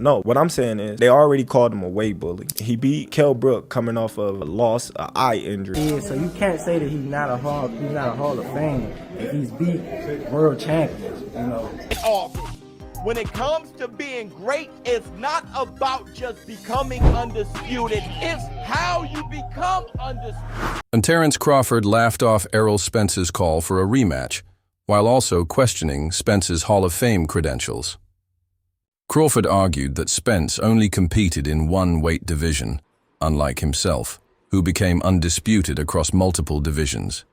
No, what I'm saying is they already called him a weight bully. He beat Kell Brook coming off of a loss, an eye injury. Yeah, so you can't say that he's not a Hall of Fame if he's beat world champions, you know. When it comes to being great, it's not about just becoming undisputed. It's how you become undisputed. And Terence Crawford laughed off Errol Spence's call for a rematch, while also questioning Spence's Hall of Fame credentials. Crawford argued that Spence only competed in one weight division, unlike himself, who became undisputed across multiple divisions.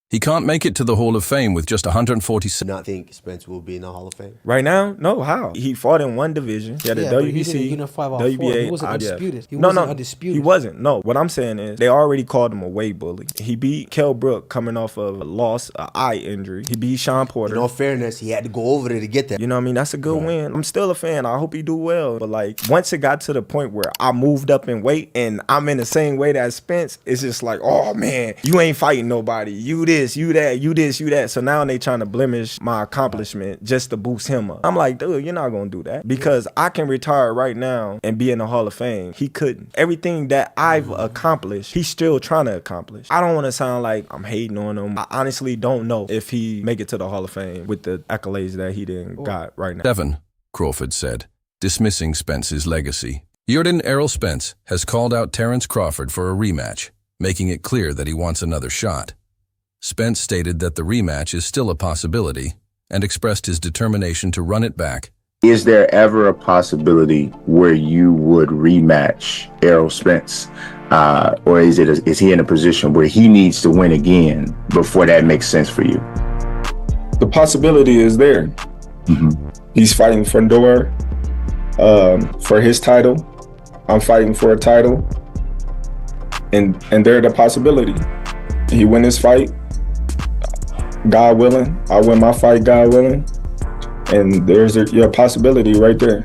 He can't make it to the Hall of Fame with just 146. Not think Spence will be in the Hall of Fame right now? No, how? He fought in one division. He had a WBC, WBA. He wasn't undisputed. He wasn't undisputed. He wasn't. No, what I'm saying is they already called him a weight bully. He beat Kell Brook coming off of a loss, an eye injury. He beat Sean Porter. In all fairness, he had to go over there to get that. You know what I mean? That's a good win. I'm still a fan. I hope he do well. But like once it got to the point where I moved up in weight and I'm in the same weight as Spence, it's just like, oh man, you ain't fighting nobody. You this, you that, you this, you that. So now they trying to blemish my accomplishment just to boost him up. I'm like, dude, you're not gonna do that because I can retire right now and be in the Hall of Fame. He couldn't. Everything that I've accomplished, he's still trying to accomplish. I don't want to sound like I'm hating on him. I honestly don't know if he make it to the Hall of Fame with the accolades that he didn't got right now. 7, Crawford said, dismissing Spence's legacy. Jordan Errol Spence has called out Terence Crawford for a rematch, making it clear that he wants another shot. Spence stated that the rematch is still a possibility and expressed his determination to run it back. Is there ever a possibility where you would rematch Errol Spence? Or is he in a position where he needs to win again before that makes sense for you? The possibility is there. He's fighting for Fedor for his title. I'm fighting for a title. And there's the possibility. He win his fight, God willing. I win my fight, God willing. And there's your possibility right there.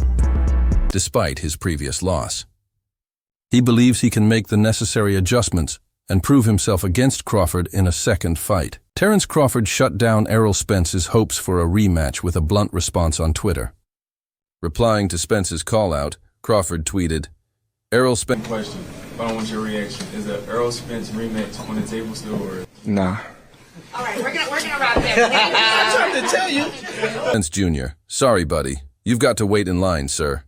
Despite his previous loss, he believes he can make the necessary adjustments and prove himself against Crawford in a second fight. Terence Crawford shut down Errol Spence's hopes for a rematch with a blunt response on Twitter. Replying to Spence's call-out, Crawford tweeted, Errol Spence... Question, but I want your reaction. Is the Errol Spence rematch on the table still or... Nah. All right, we're gonna wrap it up. I'm trying to tell you. Spence Jr., sorry buddy, you've got to wait in line, sir.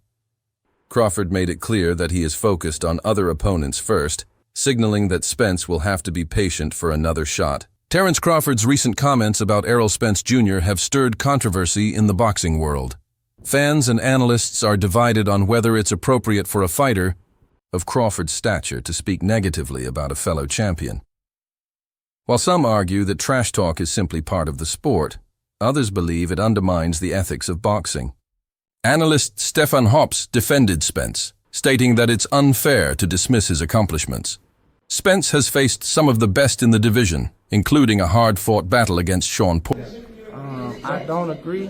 Crawford made it clear that he is focused on other opponents first, signaling that Spence will have to be patient for another shot. Terence Crawford's recent comments about Errol Spence Jr. have stirred controversy in the boxing world. Fans and analysts are divided on whether it's appropriate for a fighter of Crawford's stature to speak negatively about a fellow champion. While some argue that trash talk is simply part of the sport, others believe it undermines the ethics of boxing. Analyst Stefan Hops defended Spence, stating that it's unfair to dismiss his accomplishments. Spence has faced some of the best in the division, including a hard-fought battle against Sean Porter. I don't agree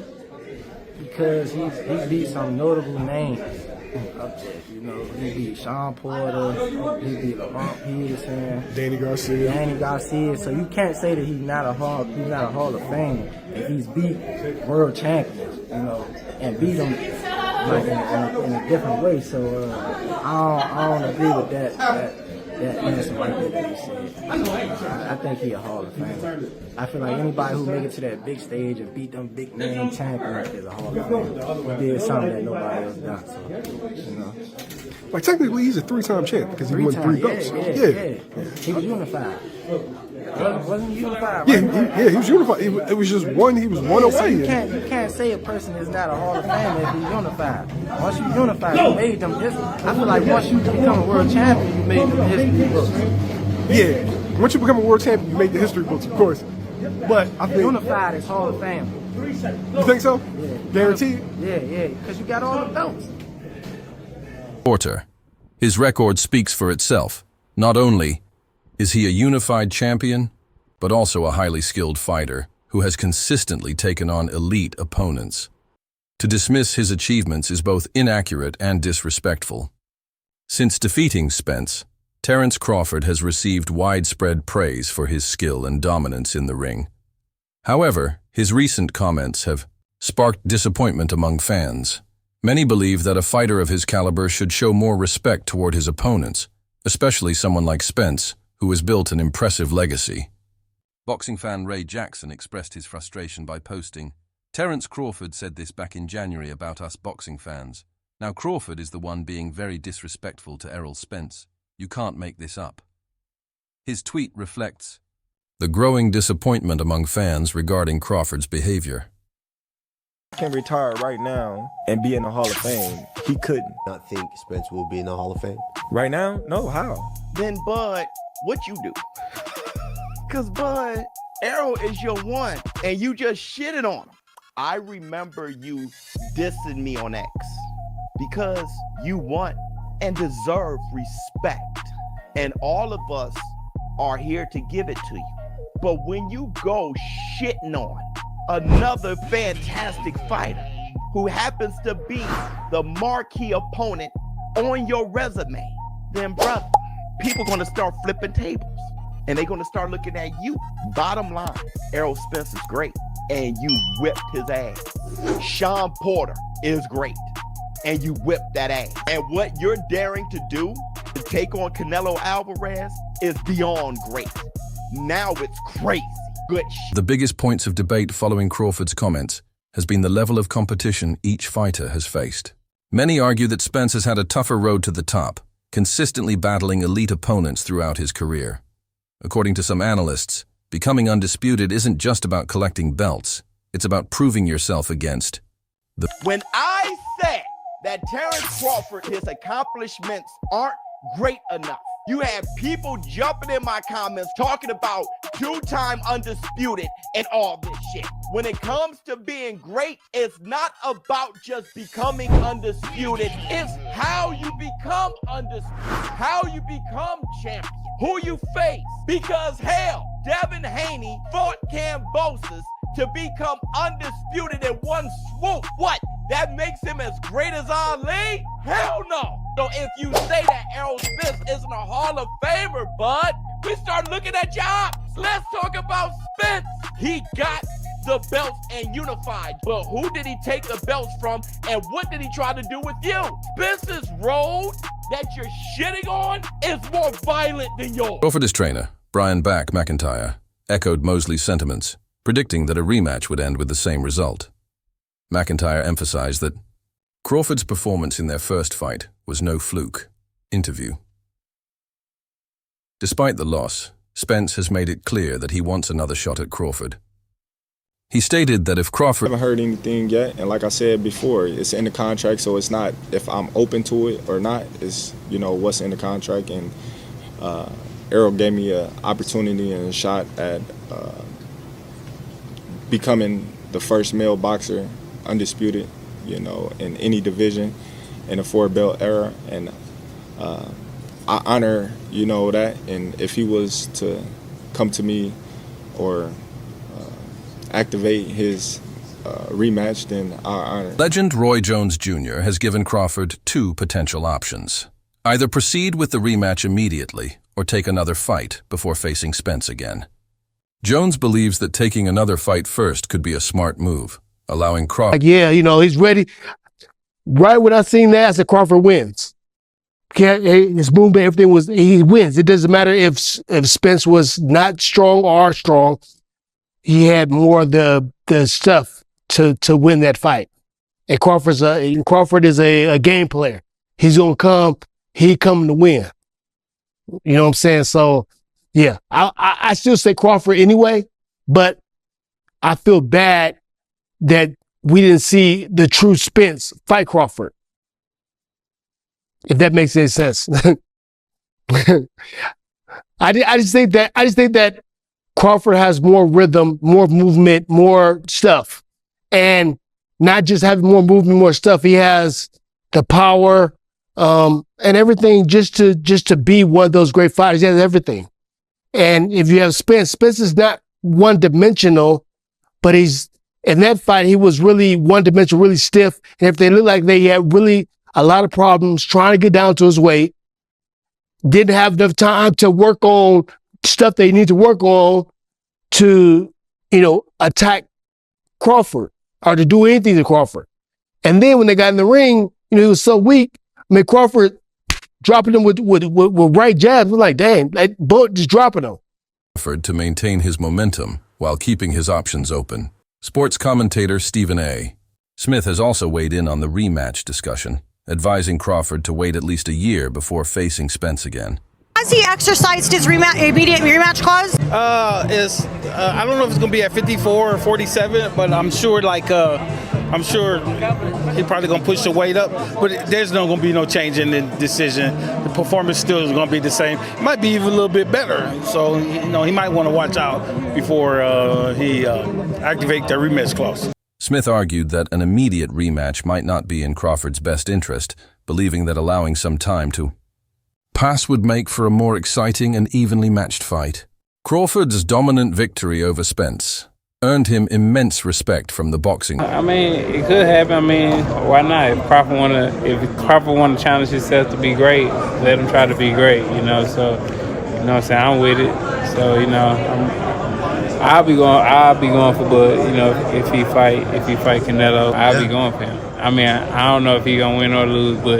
because he beat some notable names. You know, he beat Sean Porter, he beat LeBron Peterson, Danny Garcia. So you can't say that he's not a Hall of Fame if he's beat world champions, you know, and beat them like in a different way. So I don't agree with that answer right there that he said. I think he's a Hall of Fame. I feel like anybody who make it to that big stage and beat them big name champions is a Hall of Fame. He did something that nobody else done. So, you know. Like technically, he's a 3-time champ because he won 3 belts. Yeah. He was unified. Wasn't he unified? Yeah, he was unified. It was just one. He was one away. So you can't say a person is not a Hall of Famer if he's unified. Once you unified, you made them. I feel like once you become a world champion, you made them history books. Yeah, once you become a world champion, you make the history books, of course. But I think unified is Hall of Fame. You think so? Yeah. Guaranteed? Yeah, because you got all the belts. Porter. His record speaks for itself. Not only is he a unified champion, but also a highly skilled fighter who has consistently taken on elite opponents. To dismiss his achievements is both inaccurate and disrespectful. Since defeating Spence, Terence Crawford has received widespread praise for his skill and dominance in the ring. However, his recent comments have sparked disappointment among fans. Many believe that a fighter of his caliber should show more respect toward his opponents, especially someone like Spence, who has built an impressive legacy. Boxing fan Ray Jackson expressed his frustration by posting, "Terence Crawford said this back in January about us boxing fans. Now Crawford is the one being very disrespectful to Errol Spence. You can't make this up." His tweet reflects the growing disappointment among fans regarding Crawford's behavior. Can retire right now and be in the Hall of Fame. He couldn't. Not think Spence will be in the Hall of Fame. Right now? No, how? Then, Bud, what you do? Because, Bud, Errol is your one, and you just shitted on him. I remember you dissing me on X because you want and deserve respect. And all of us are here to give it to you. But when you go shitting on another fantastic fighter who happens to be the marquee opponent on your resume, then brother, people gonna start flipping tables and they're gonna start looking at you. Bottom line, Errol Spence is great and you whipped his ass. Sean Porter is great and you whipped that ass. And what you're daring to do to take on Canelo Alvarez is beyond great. Now it's crazy. Good shit. The biggest points of debate following Crawford's comments has been the level of competition each fighter has faced. Many argue that Spence has had a tougher road to the top, consistently battling elite opponents throughout his career. According to some analysts, becoming undisputed isn't just about collecting belts, it's about proving yourself against the... When I said that Terence Crawford, his accomplishments aren't great enough, you had people jumping in my comments talking about two-time undisputed and all this shit. When it comes to being great, it's not about just becoming undisputed. It's how you become undisputed, how you become champion, who you face. Because hell, Devin Haney fought Kambosos to become undisputed in one swoop. What? That makes him as great as Ali? Hell no. So if you say that Errol Spence isn't a Hall of Famer, bud, we start looking at your ops. Let's talk about Spence. He got the belts and unified, but who did he take the belts from and what did he try to do with you? Spence's road that you're shitting on is more violent than yours. Crawford's trainer, Brian Back McIntyre, echoed Mosley's sentiments, predicting that a rematch would end with the same result. McIntyre emphasized that Crawford's performance in their first fight was no fluke. Interview. Despite the loss, Spence has made it clear that he wants another shot at Crawford. He stated that if Crawford... I haven't heard anything yet, and like I said before, it's in the contract, so it's not if I'm open to it or not. It's, you know, what's in the contract, and Errol gave me an opportunity and a shot at becoming the first male boxer undisputed, you know, in any division in the 4-belt era, and I honor, you know, that. And if he was to come to me or activate his rematch, then I honor. Legend Roy Jones Jr. has given Crawford two potential options. Either proceed with the rematch immediately or take another fight before facing Spence again. Jones believes that taking another fight first could be a smart move, allowing Crawford... Like, yeah, you know, he's ready. Right when I seen that, I said Crawford wins. His movement, everything was, he wins. It doesn't matter if Spence was not strong or strong. He had more of the stuff to win that fight. And Crawford is a game player. He's gonna come. He coming to win. You know what I'm saying? So, yeah, I still say Crawford anyway, but I feel bad that we didn't see the true Spence fight Crawford. If that makes any sense. I just think that Crawford has more rhythm, more movement, more stuff. And not just having more movement, more stuff. He has the power and everything just to be one of those great fighters. He has everything. And if you have Spence is not one-dimensional, but he's in that fight, he was really one-dimensional, really stiff. And if they looked like they had really a lot of problems trying to get down to his weight, didn't have enough time to work on stuff they need to work on to, you know, attack Crawford or to do anything to Crawford. And then when they got in the ring, he was so weak. I mean, Crawford dropping him with right jabs. We're like, dang, like Bullet just dropping him. Crawford to maintain his momentum while keeping his options open. Sports commentator Stephen A. Smith has also weighed in on the rematch discussion, advising Crawford to wait at least a year before facing Spence again. Has he exercised his immediate rematch clause? I don't know if it's gonna be at 54 or 47, but I'm sure he's probably gonna push the weight up. But there's not gonna be no change in the decision. The performance still is gonna be the same. It might be even a little bit better. So he might want to watch out before he activate the rematch clause. Smith argued that an immediate rematch might not be in Crawford's best interest, believing that allowing some time to pass would make for a more exciting and evenly matched fight. Crawford's dominant victory over Spence earned him immense respect from the boxing. I mean, it could happen. I mean, why not? If Crawford want to challenge himself to be great, let him try to be great. So what I'm saying, I'm with it. So I'll be going for Bud. If he fight Canelo, I'll be going for him. I mean, I don't know if he's gonna win or lose, but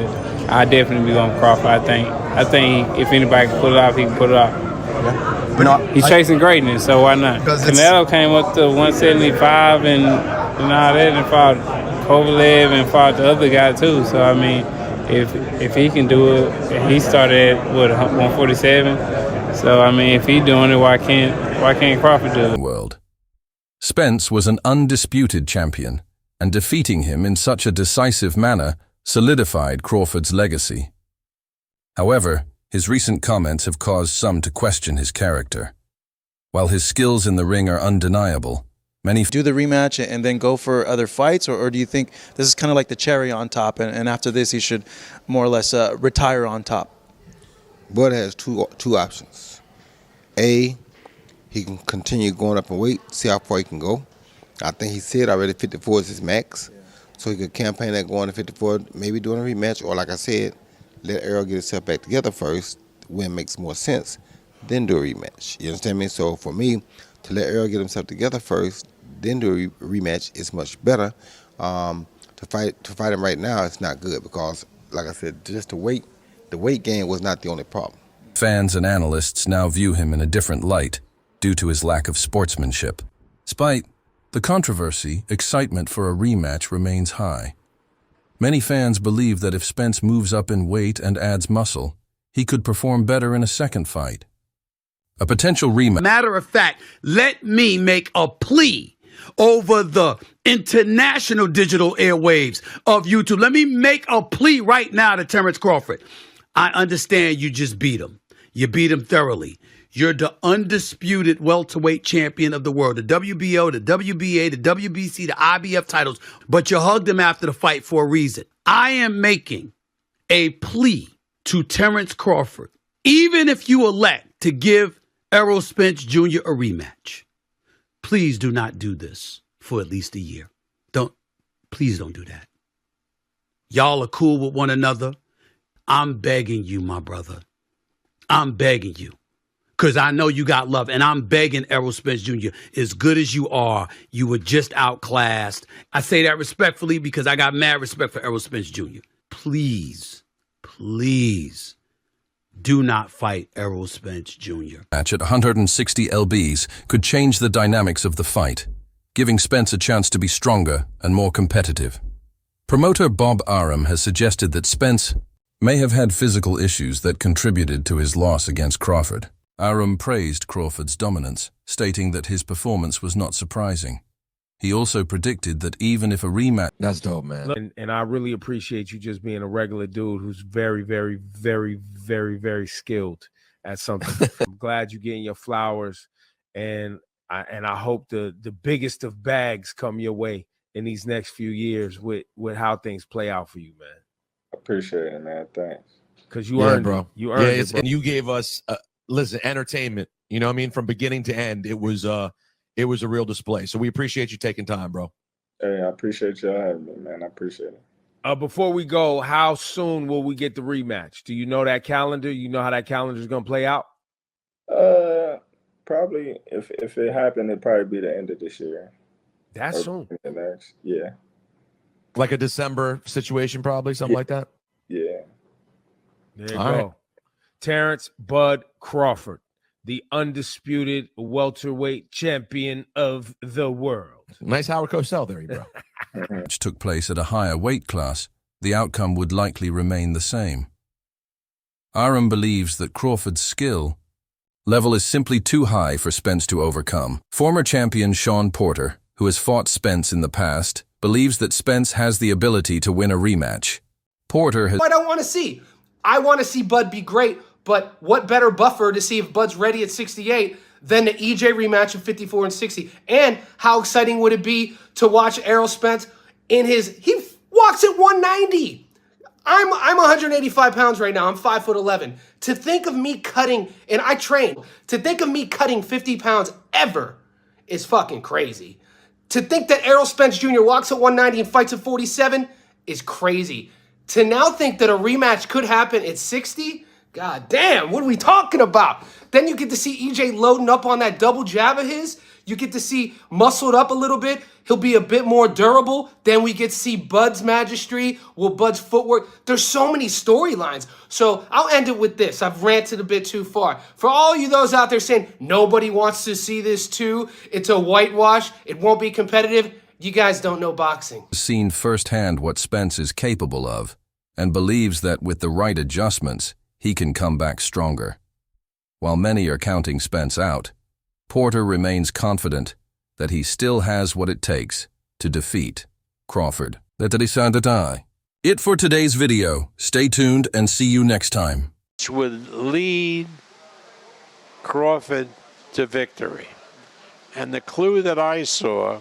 I definitely be going for Crawford. I think if anybody can pull it off, he can pull it off. But he's chasing greatness, so why not? Canelo came up to 175 and all that, and fought Kovalev and fought the other guy too. So I mean, if he can do it, and he started at 147. So I mean, if he's doing it, why can't Crawford do it? World. Spence was an undisputed champion, and defeating him in such a decisive manner solidified Crawford's legacy. However, his recent comments have caused some to question his character. While his skills in the ring are undeniable, many do the rematch and then go for other fights, or do you think this is kind of like the cherry on top, and after this he should more or less retire on top? Bud has two options. A, he can continue going up in weight, see how far he can go. I think he said already 54 is his max. So he could campaign that going to 54, maybe doing a rematch, or like I said, let Errol get himself back together first, when it makes more sense, then do a rematch. You understand me? So for me, to let Errol get himself together first, then do a rematch is much better. To fight him right now, it's not good because, like I said, just the weight gain was not the only problem. Fans and analysts now view him in a different light due to his lack of sportsmanship. Despite the controversy, excitement for a rematch remains high. Many fans believe that if Spence moves up in weight and adds muscle, he could perform better in a second fight. A potential rematch. Matter of fact, let me make a plea over the international digital airwaves of YouTube. Let me make a plea right now to Terence Crawford. I understand you just beat him. You beat him thoroughly. You're the undisputed welterweight champion of the world, the WBO, the WBA, the WBC, the IBF titles, but you hugged him after the fight for a reason. I am making a plea to Terence Crawford, even if you elect to give Errol Spence Jr. a rematch, please do not do this for at least a year. Please don't do that. Y'all are cool with one another. I'm begging you, my brother. I'm begging you. Because I know you got love, and I'm begging Errol Spence Jr., as good as you are, you were just outclassed. I say that respectfully because I got mad respect for Errol Spence Jr. Please, please do not fight Errol Spence Jr. Match at 160 lbs could change the dynamics of the fight, giving Spence a chance to be stronger and more competitive. Promoter Bob Arum has suggested that Spence may have had physical issues that contributed to his loss against Crawford. Arum praised Crawford's dominance, stating that his performance was not surprising. He also predicted that even if a rematch... That's dope, man. And I really appreciate you just being a regular dude who's very, very, very, very, very skilled at something. I'm glad you're getting your flowers, and I hope the biggest of bags come your way in these next few years with how things play out for you, man. Appreciate it, man. Thanks. Because you earned bro. it. You earned it, bro. And you gave us... listen, entertainment, you know what I mean? From beginning to end, it was a real display. So we appreciate you taking time, bro. Hey, I appreciate y'all having me, man. I appreciate it. Before we go, how soon will we get the rematch? Do you know that calendar? You know how that calendar is going to play out? Probably, if it happened, it'd probably be the end of this year. That's soon. Yeah. Like a December situation, probably something like that. Yeah. There you All go. right. Terrence Bud Crawford, the undisputed welterweight champion of the world. Nice Howard Cosell there, bro. Which took place at a higher weight class, the outcome would likely remain the same. Arum believes that Crawford's skill level is simply too high for Spence to overcome. Former champion Sean Porter, who has fought Spence in the past, believes that Spence has the ability to win a rematch. Porter has... I don't want to see. I want to see Bud be great, but what better buffer to see if Bud's ready at 68 than the EJ rematch of 54 and 60? And how exciting would it be to watch Errol Spence in his... He walks at 190. I'm 185 pounds right now. I'm 5'11". To think of me cutting, and I train, to think of me cutting 50 pounds ever is fucking crazy. To think that Errol Spence Jr. walks at 190 and fights at 47 is crazy. To now think that a rematch could happen at 60, god damn, what are we talking about? Then you get to see EJ loading up on that double jab of his. You get to see muscled up a little bit. He'll be a bit more durable. Then we get to see Bud's magistry, Bud's footwork. There's so many storylines. So I'll end it with this. I've ranted a bit too far. For all you those out there saying, nobody wants to see this too, it's a whitewash, it won't be competitive, you guys don't know boxing. Seen firsthand what Spence is capable of, and believes that with the right adjustments, he can come back stronger. While many are counting Spence out, Porter remains confident that he still has what it takes to defeat Crawford. It for today's video. Stay tuned and see you next time. Which would lead Crawford to victory. And the clue that I saw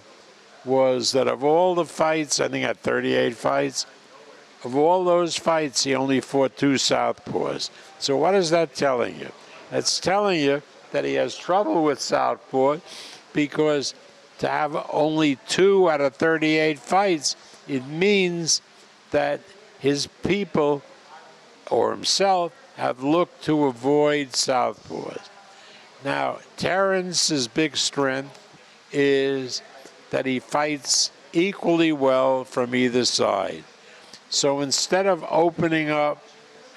was that of all the fights, I think at 38 fights, of all those fights, he only fought 2 southpaws. So what is that telling you? It's telling you that he has trouble with southpaw, because to have only 2 out of 38 fights, it means that his people or himself have looked to avoid southpaws. Now, Terence's big strength is that he fights equally well from either side. So instead of opening up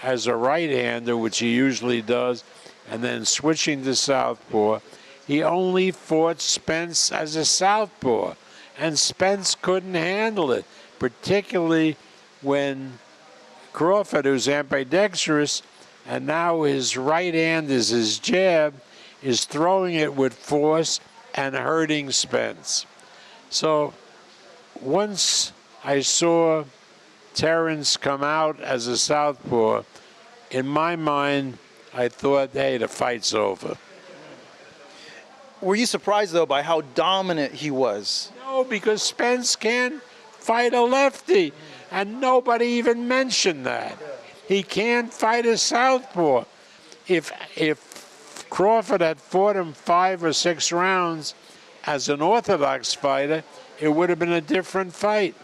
as a right-hander, which he usually does, and then switching to southpaw, he only fought Spence as a southpaw, and Spence couldn't handle it, particularly when Crawford, who's ambidextrous, and now his right hand is his jab, is throwing it with force and hurting Spence. So once I saw Terence come out as a southpaw, in my mind, I thought, hey, the fight's over. Were you surprised, though, by how dominant he was? No, because Spence can't fight a lefty, and nobody even mentioned that. He can't fight a southpaw. If Crawford had fought him 5 or 6 rounds as an orthodox fighter, it would have been a different fight.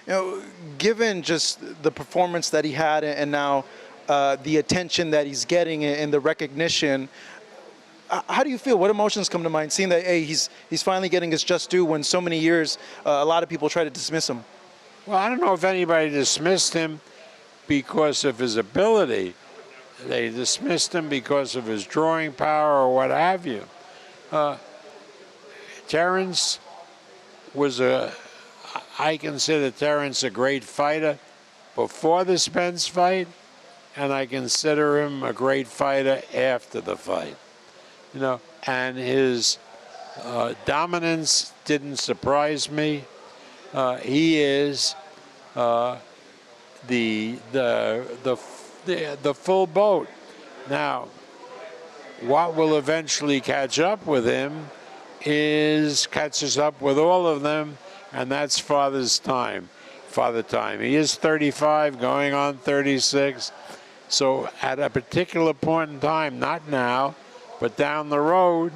You know, given just the performance that he had and now the attention that he's getting and the recognition, how do you feel? What emotions come to mind, seeing that, hey, he's finally getting his just due when so many years a lot of people try to dismiss him? Well, I don't know if anybody dismissed him because of his ability. They dismissed him because of his drawing power or what have you. Terence was I consider Terence a great fighter before the Spence fight, and I consider him a great fighter after the fight. You know, and his dominance didn't surprise me. He is the full boat. Now, what will eventually catch up with him catches up with all of them, and that's father time. He is 35, going on 36. So at a particular point in time, not now, but down the road,